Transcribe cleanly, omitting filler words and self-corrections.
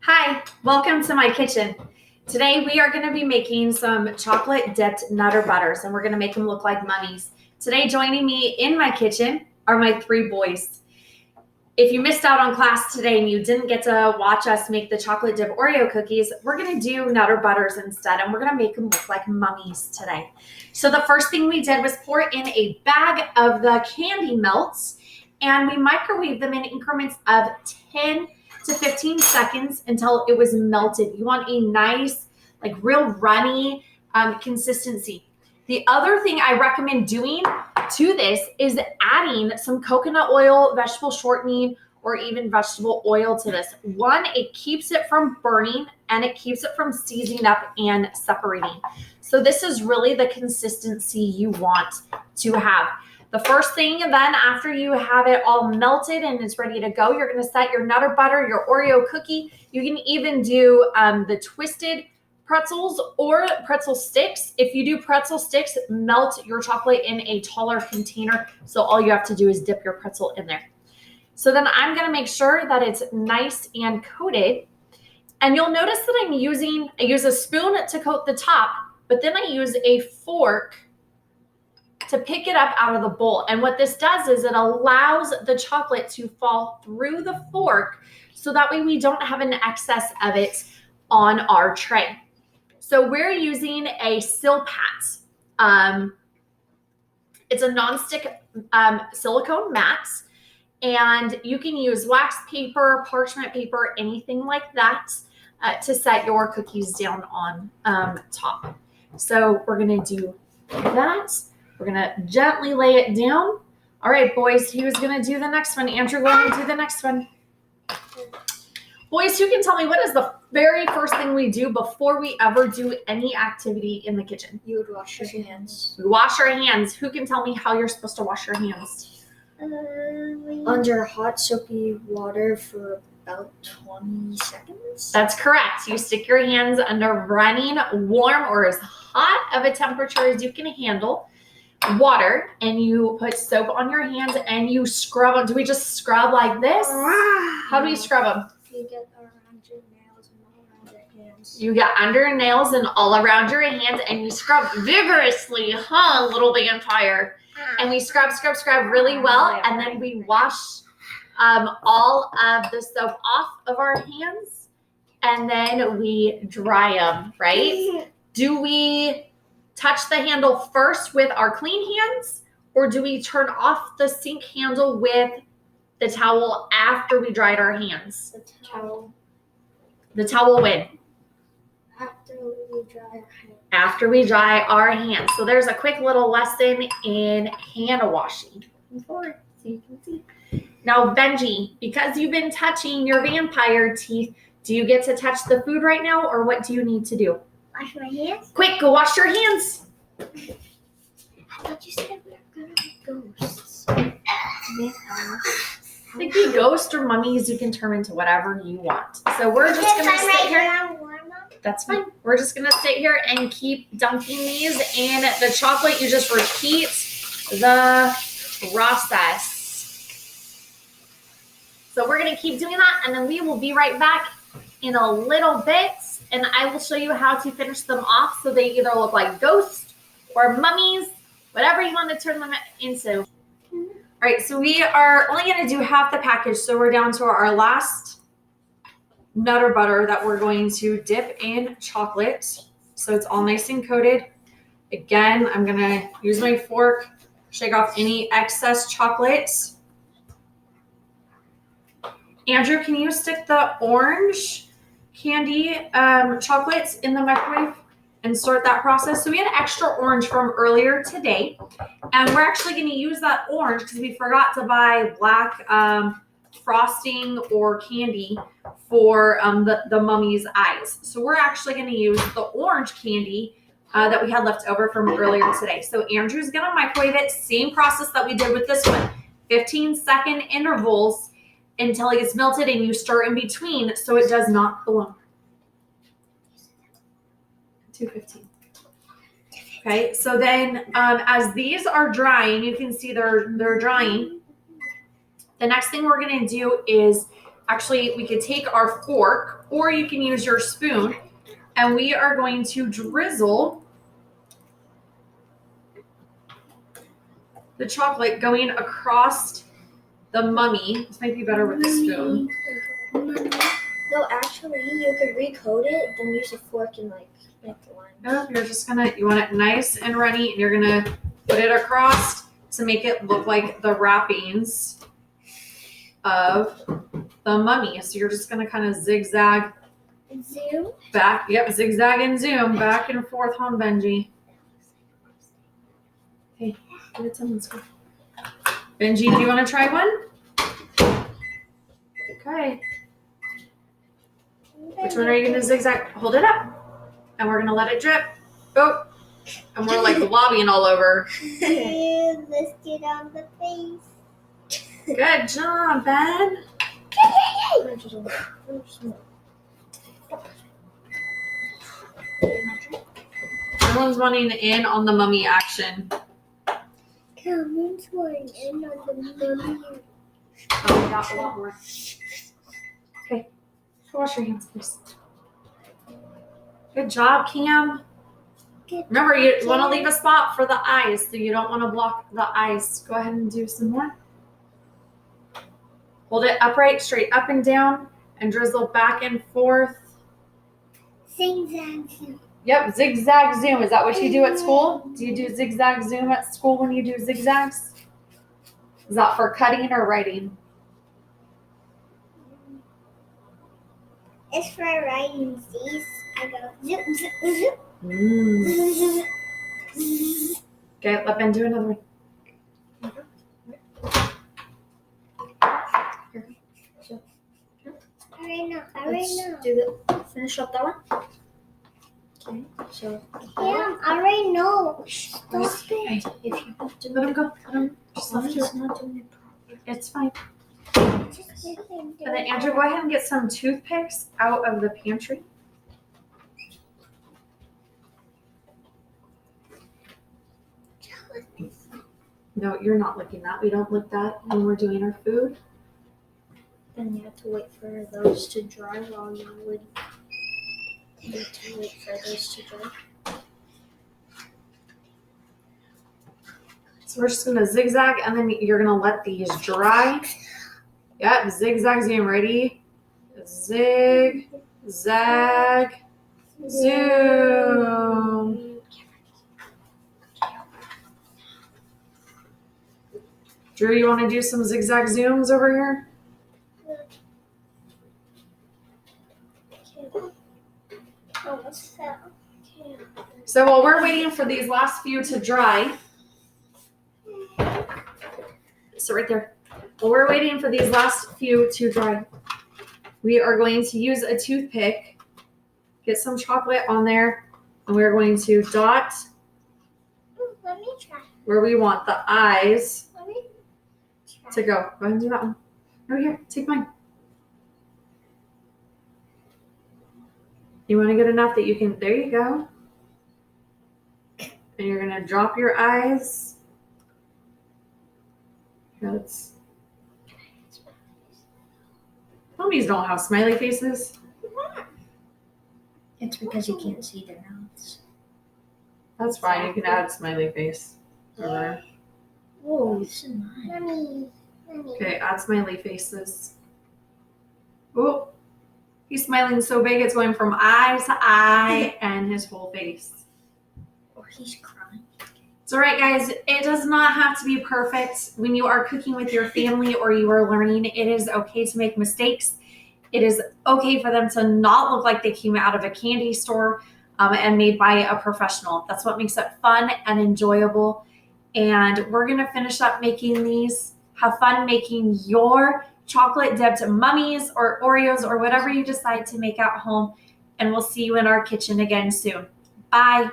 Hi, welcome to my kitchen. Today we are going to be making some chocolate dipped Nutter Butters, and we're going to make them look like mummies. Today joining me in my kitchen are my three boys. If you missed out on class today and you didn't get to watch us make the chocolate dip Oreo cookies, we're going to do Nutter Butters instead, and we're going to make them look like mummies today. So the first thing we did was pour in a bag of the candy melts, and we microwave them in increments of 10 to 15 seconds until it was melted. You want a nice, like real runny consistency. The other thing I recommend doing to this is adding some coconut oil, vegetable shortening, or even vegetable oil to this. One, it keeps it from burning and it keeps it from seizing up and separating. So this is really the consistency you want to have. The first thing then, after you have it all melted and it's ready to go, you're going to set your Nutter Butter, your Oreo cookie. You can even do the twisted pretzels or pretzel sticks. If you do pretzel sticks, melt your chocolate in a taller container. So all you have to do is dip your pretzel in there. So then I'm going to make sure that it's nice and coated. And you'll notice that I use a spoon to coat the top, but then I use a fork to pick it up out of the bowl. And what this does is it allows the chocolate to fall through the fork so that way we don't have an excess of it on our tray. So we're using a Silpat. It's a nonstick silicone mat, and you can use wax paper, parchment paper, anything like that to set your cookies down on top. So we're gonna do that. We're going to gently lay it down. All right, boys, who's going to do the next one? Andrew, go ahead and do the next one. Boys, who can tell me what is the very first thing we do before we ever do any activity in the kitchen? You would wash your hands. We wash our hands. Who can tell me how you're supposed to wash your hands? Under hot soapy water for about 20 seconds. That's correct. You stick your hands under running, warm, or as hot of a temperature as you can handle water, and you put soap on your hands and you scrub them. Do we just scrub like this? How do we scrub them? You get around your nails and all around your hands. You get under nails and all around your hands, and you scrub vigorously, little vampire. And we scrub really well, and then we wash all of the soap off of our hands, and then we dry them, right? Do we touch the handle first with our clean hands, or do we turn off the sink handle with the towel after we dried our hands? The towel. The towel when? After we dry our hands. After we dry our hands. So there's a quick little lesson in hand washing. Forward so you can see. Now, Benji, because you've been touching your vampire teeth, do you get to touch the food right now, or what do you need to do? Wash my hands? Quick, go wash your hands. I thought you said we were going to be ghosts. They can be ghosts or mummies. You can turn into whatever you want. So we're just going to sit here. That's fine. We're just going to sit here and keep dunking these in the chocolate. You just repeat the process. So we're going to keep doing that, and then we will be right back in a little bit, and I will show you how to finish them off so they either look like ghosts or mummies, whatever you want to turn them into. All right, so we are only going to do half the package, so we're down to our last Nutter Butter that we're going to dip in chocolate. So it's all nice and coated. Again, I'm going to use my fork, shake off any excess chocolate. Andrew, can you stick the orange candy chocolates in the microwave and start that process? So we had extra orange from earlier today, and we're actually going to use that orange because we forgot to buy black frosting or candy for the mummy's eyes. So we're actually going to use the orange candy that we had left over from earlier today. So Andrew's going to microwave it, same process that we did with this one, 15-second intervals until it gets melted, and you stir in between so it does not balloon. 215. Okay, so then as these are drying, you can see they're drying. The next thing we're going to do is Actually, we could take our fork, or you can use your spoon, and we are going to drizzle the chocolate going across the mummy. This might be better with the spoon. No, actually, you could recode it, then use a fork and like make the line. No, you're just you want it nice and runny, and you're gonna put it across to make it look like the wrappings of the mummy. So you're just gonna kind of zigzag Zoom. back. Yep, zigzag and zoom back and forth, hon, Benji. Hey, give it to someone. Benji, do you want to try one? Okay. Which one are you gonna zigzag? Hold it up, and we're gonna let it drip. Oh, and we're like lobbying all over. You listed on the face. Good job, Ben. Everyone's running in on the mummy action. Someone's running in on the mummy. Oh, we got a lot more. Okay, wash your hands, please. Good job, Cam. Remember, you want to leave a spot for the eyes, so you don't want to block the eyes. Go ahead and do some more. Hold it upright, straight up and down, and drizzle back and forth. Zigzag zoom. Yep, zigzag zoom. Is that what you do at school? Do you do zigzag zoom at school when you do zigzags? Is that for cutting or writing? It's for writing these. I go zip, zip, zip. Okay, let Ben do another one. I already know. Finish up that one. Okay, so Yeah, I already know. Stop Okay, it. if you have to, let him go. Let him. Just let him he's do not doing it it. It's fine. Just let him do And then it. Andrew, go ahead and get some toothpicks out of the pantry. No, you're not licking that. We don't lick that when we're doing our food. Then you have to wait for those to dry while you're waiting. You have to wait for those to dry. So we're just gonna zigzag, and then you're gonna let these dry. Yep, zigzag zoom. Ready? Zig, zag, zoom. Drew, you want to do some zigzag zooms over here? Oh, what's that? So while we're waiting for these last few to dry, so right there. While we're waiting for these last few to dry, we are going to use a toothpick, get some chocolate on there, and we're going to dot Let me try. where we want the eyes Let me try. to go. Go ahead and do that one. Over here, take mine. You want to get enough that you can, there you go. And you're going to drop your eyes. That's, mummies don't have smiley faces. It's because you can't see their mouths. That's fine. You can add smiley face. Over. Whoa, this is mine. Mommy. Okay, add smiley faces. Oh, he's smiling so big it's going from eye to eye and his whole face. Or he's crying. It's all right, guys. It does not have to be perfect. When you are cooking with your family or you are learning, it is okay to make mistakes. It is okay for them to not look like they came out of a candy store and made by a professional. That's what makes it fun and enjoyable. And we're going to finish up making these. Have fun making your chocolate dipped mummies or Oreos or whatever you decide to make at home. And we'll see you in our kitchen again soon. Bye.